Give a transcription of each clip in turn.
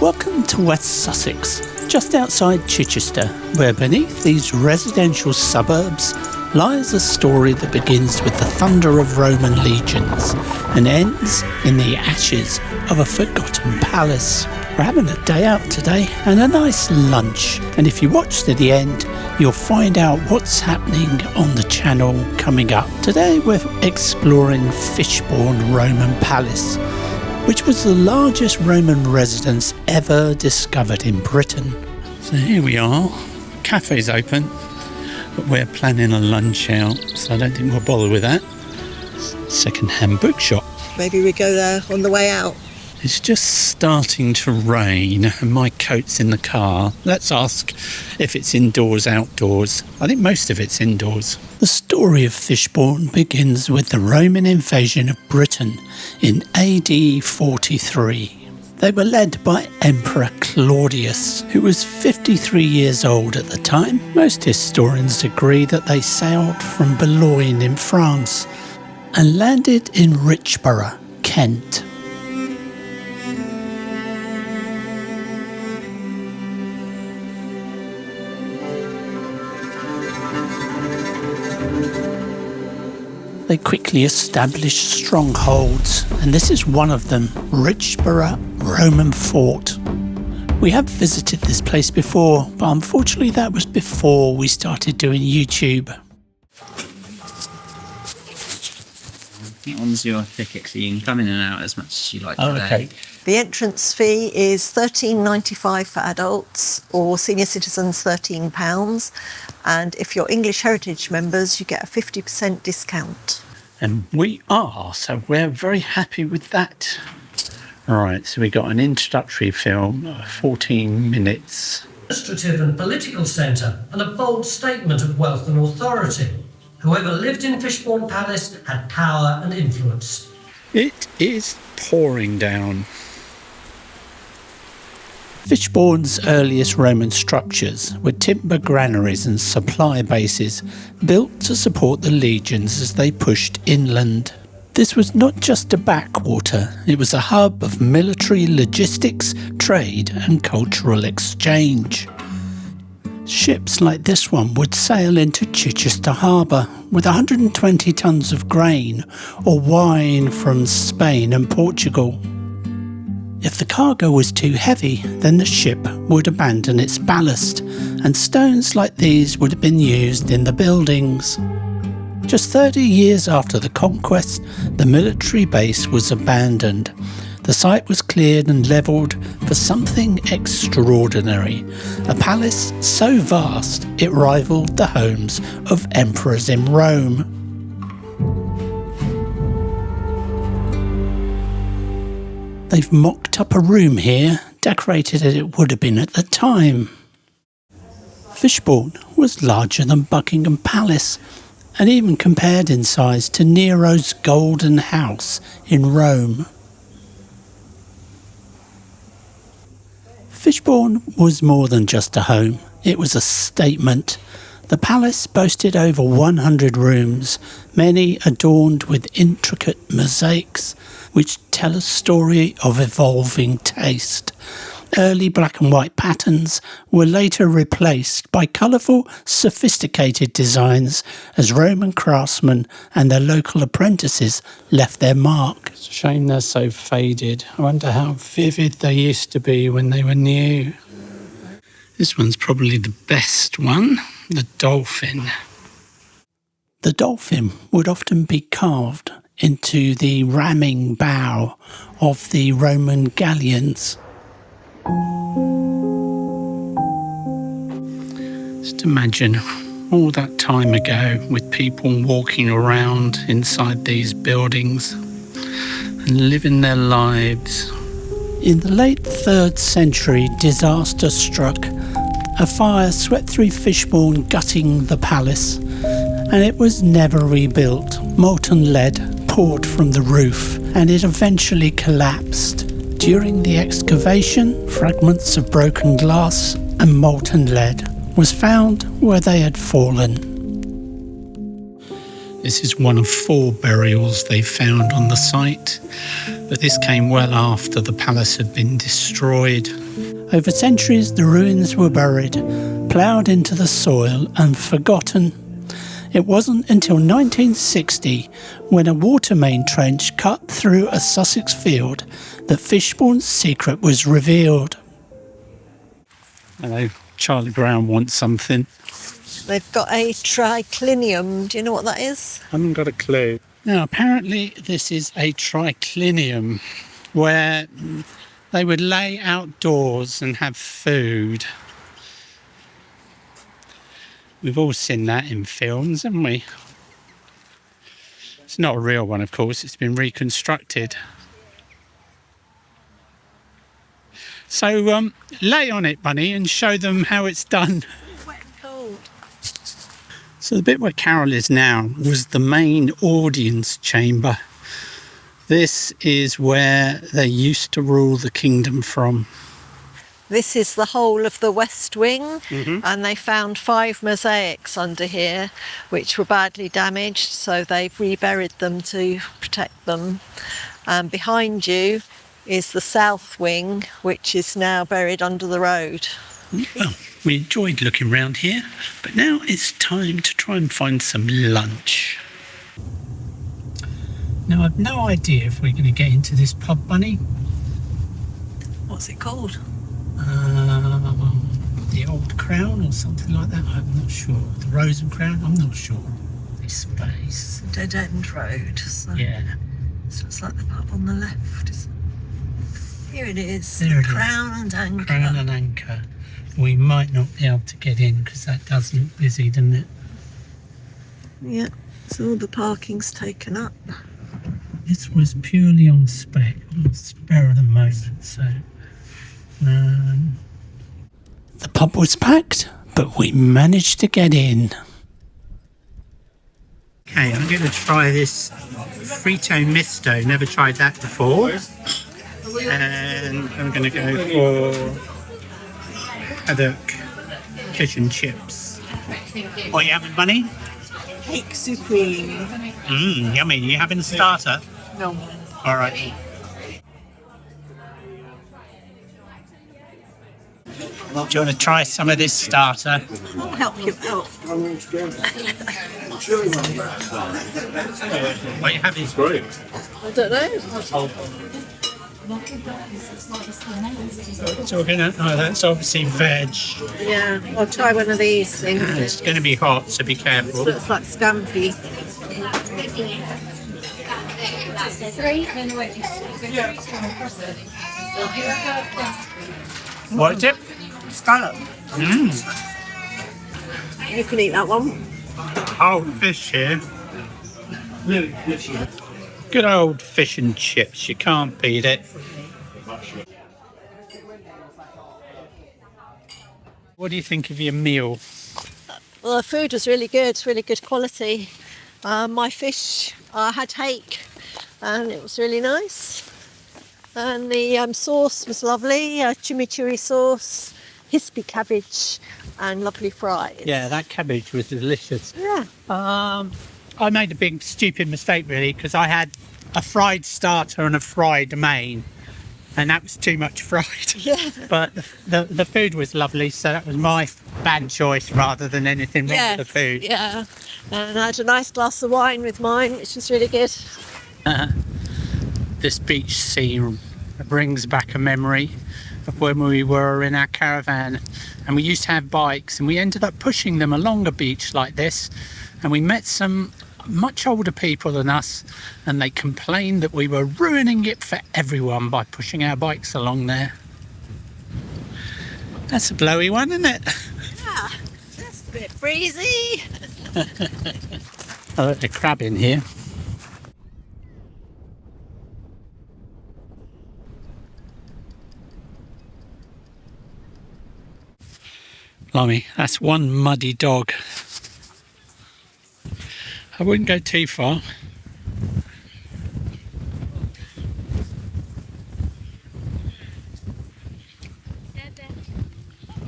Welcome to West Sussex, just outside Chichester, where beneath these residential suburbs lies a story that begins with the thunder of Roman legions and ends in the ashes of a forgotten palace. We're having a day out today and a nice lunch, and if you watch to the end you'll find out what's happening on the channel coming up. Today we're exploring Fishbourne Roman Palace, which was the largest Roman residence ever discovered in Britain. So here we are, cafe's open, but we're planning a lunch out, so I don't think we'll bother with that. Second-hand bookshop. Maybe we go there on the way out. It's just starting to rain and my coat's in the car. Let's ask if it's indoors, outdoors. I think most of it's indoors. The story of Fishbourne begins with the Roman invasion of Britain in AD 43. They were led by Emperor Claudius, who was 53 years old at the time. Most historians agree that they sailed from Boulogne in France and landed in Richborough, Kent. They quickly established strongholds, and this is one of them, Richborough Roman Fort. We have visited this place before, but unfortunately that was before we started doing YouTube. That one's your ticket, so you can come in and out as much as you like today. Okay. The entrance fee is £13.95 for adults, or senior citizens £13. And if you're English Heritage members, you get a 50% discount. And we are, so we're very happy with that. Right, so we got an introductory film, 14 minutes. Administrative and political centre, and a bold statement of wealth and authority. Whoever lived in Fishbourne Palace had power and influence. It is pouring down. Fishbourne's earliest Roman structures were timber granaries and supply bases built to support the legions as they pushed inland. This was not just a backwater, it was a hub of military logistics, trade and cultural exchange. Ships like this one would sail into Chichester harbour with 120 tons of grain or wine from Spain and Portugal. If the cargo was too heavy, then the ship would abandon its ballast, and stones like these would have been used in the buildings. Just 30 years after the conquest, the military base was abandoned. The site was cleared and levelled for something extraordinary, a palace so vast it rivalled the homes of emperors in Rome. They've mocked up a room here, decorated as it would have been at the time. Fishbourne was larger than Buckingham Palace, and even compared in size to Nero's Golden House in Rome. Fishbourne was more than just a home, it was a statement. The palace boasted over 100 rooms, many adorned with intricate mosaics, which tell a story of evolving taste. Early black and white patterns were later replaced by colourful, sophisticated designs as Roman craftsmen and their local apprentices left their mark. It's a shame they're so faded. I wonder how vivid they used to be when they were new. This one's probably the best one, the dolphin. The dolphin would often be carved into the ramming bow of the Roman galleons. Just imagine all that time ago with people walking around inside these buildings and living their lives. In the late 3rd century, disaster struck. A fire swept through Fishbourne, gutting the palace, and it was never rebuilt. Molten lead poured from the roof, and it eventually collapsed. During the excavation, fragments of broken glass and molten lead was found where they had fallen. This is one of 4 burials they found on the site. but this came well after the palace had been destroyed. Over centuries, the ruins were buried, ploughed into the soil and forgotten. It wasn't until 1960, when a water main trench cut through a Sussex field, that Fishbourne's secret was revealed. Hello, Charlie Brown wants something. They've got a triclinium. Do you know what that is? I haven't got a clue. Now, apparently this is a triclinium where they would lay outdoors and have food. We've all seen that in films, haven't we? It's not a real one, of course. It's been reconstructed. So, lay on it, Bunny, and show them how it's done. Wet and cold. So the bit where Carol is now was the main audience chamber. This is where they used to rule the kingdom from. This is the whole of the West Wing, and they found 5 mosaics under here which were badly damaged, so they've reburied them to protect them. And behind you is the South Wing, which is now buried under the road. Well, we enjoyed looking round here, but now it's time to try and find some lunch. Now, I've no idea if we're going to get into this pub, Bunny. What's it called? The Old Crown or something like that, I'm not sure. The Rose and Crown, I'm not sure. This space. Dead End Road. So Yeah. This looks like the pub on the left. Here it is. There it is. Crown and Anchor. Crown and Anchor. We might not be able to get in because that does look busy, doesn't it? Yeah, so all the parking's taken up. This was purely on spec, on the spur of the moment, so... The pub was packed, but we managed to get in. Okay, I'm going to try this Frito Misto. Never tried that before. And I'm going to go for haddock fish and chips. What are you having, Bunny? Cake supreme. Yummy. You having a starter? No. All right. Do you want to try some of this starter? I'll help you out. What are you having? I don't know. So we're gonna. Oh, that's obviously veg. Yeah, I'll try one of these things. It's going to be hot, so be careful. Looks like scampi. What is it? Scallop. You can eat that one. Oh, fish here. Good old fish and chips. You can't beat it. What do you think of your meal? Well, the food was really good quality. My fish, I had hake, and it was really nice. And the sauce was lovely, chimichurri sauce, hispy cabbage, and lovely fries. Yeah, that cabbage was delicious. Yeah. I made a big stupid mistake really because I had a fried starter and a fried main, and that was too much fried. Yeah. But the food was lovely, so that was my bad choice rather than anything wrong with the food. Yeah. And I had a nice glass of wine with mine, which was really good. This beach scene brings back a memory of when we were in our caravan, and we used to have bikes, and we ended up pushing them along a beach like this, and we met some much older people than us, and they complained that we were ruining it for everyone by pushing our bikes along there. That's a blowy one, isn't it? Yeah, that's a bit breezy. Oh, there's a crab in here. Blimey, that's one muddy dog. I wouldn't go too far.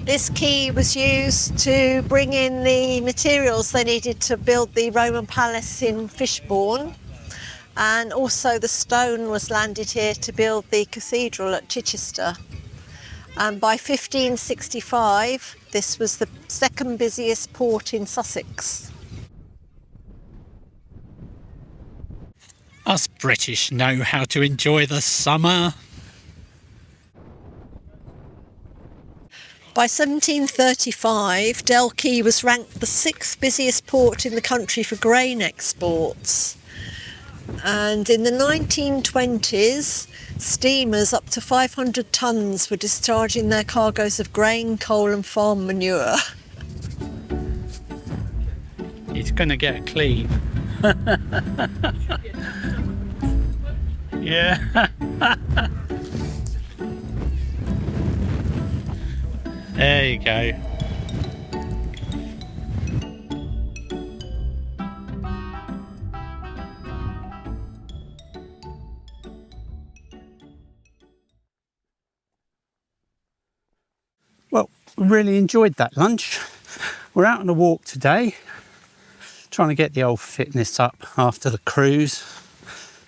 This quay was used to bring in the materials they needed to build the Roman palace in Fishbourne. And also the stone was landed here to build the cathedral at Chichester. And by 1565, this was the second busiest port in Sussex. Us British know how to enjoy the summer. By 1735, Dalkey was ranked the 6th busiest port in the country for grain exports. And in the 1920s, steamers up to 500 tonnes were discharging their cargoes of grain, coal and farm manure. It's going to get clean. Yeah. There you go. Well, really enjoyed that lunch. We're out on a walk today, trying to get the old fitness up after the cruise.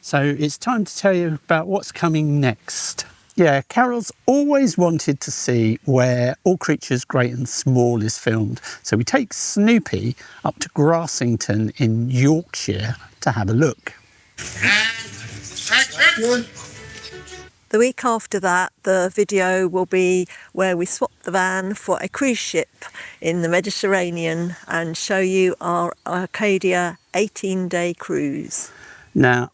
So it's time to tell you about what's coming next. Yeah, Carol's always wanted to see where All Creatures Great and Small is filmed. So we take Snoopy up to Grassington in Yorkshire to have a look. The week after that, the video will be where we swap the van for a cruise ship in the Mediterranean and show you our Arcadia 18-day cruise. Now,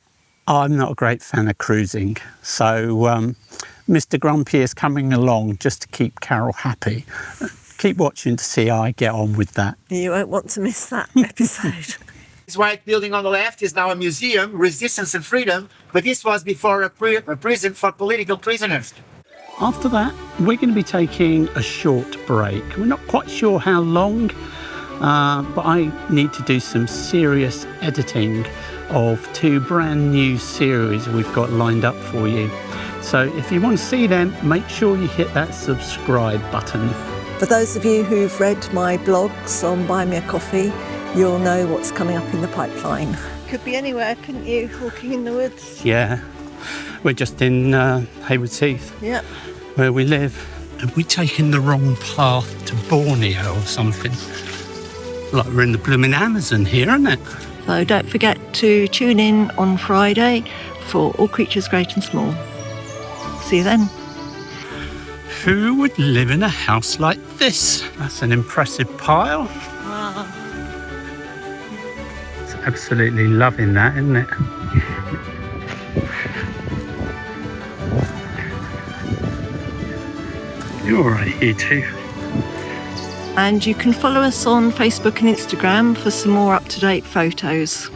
I'm not a great fan of cruising, so Mr. Grumpy is coming along just to keep Carol happy. Keep watching to see how I get on with that. You won't want to miss that episode. This white building on the left is now a museum, Resistance and Freedom, but this was before a prison for political prisoners. After that, we're going to be taking a short break. We're not quite sure how long, but I need to do some serious editing of 2 brand new series we've got lined up for you. So if you want to see them, make sure you hit that subscribe button. For those of you who've read my blogs on Buy Me a Coffee, you'll know what's coming up in the pipeline. Could be anywhere, couldn't you, walking in the woods? Yeah, we're just in Haywards Heath, Yep. where we live. Have we taken the wrong path to Borneo or something? Like we're in the blooming Amazon here, isn't it? So don't forget to tune in on Friday for All Creatures Great and Small. See you then. Who would live in a house like this? That's an impressive pile. Wow. It's absolutely loving that, isn't it? You're all right here too. And you can follow us on Facebook and Instagram for some more up-to-date photos.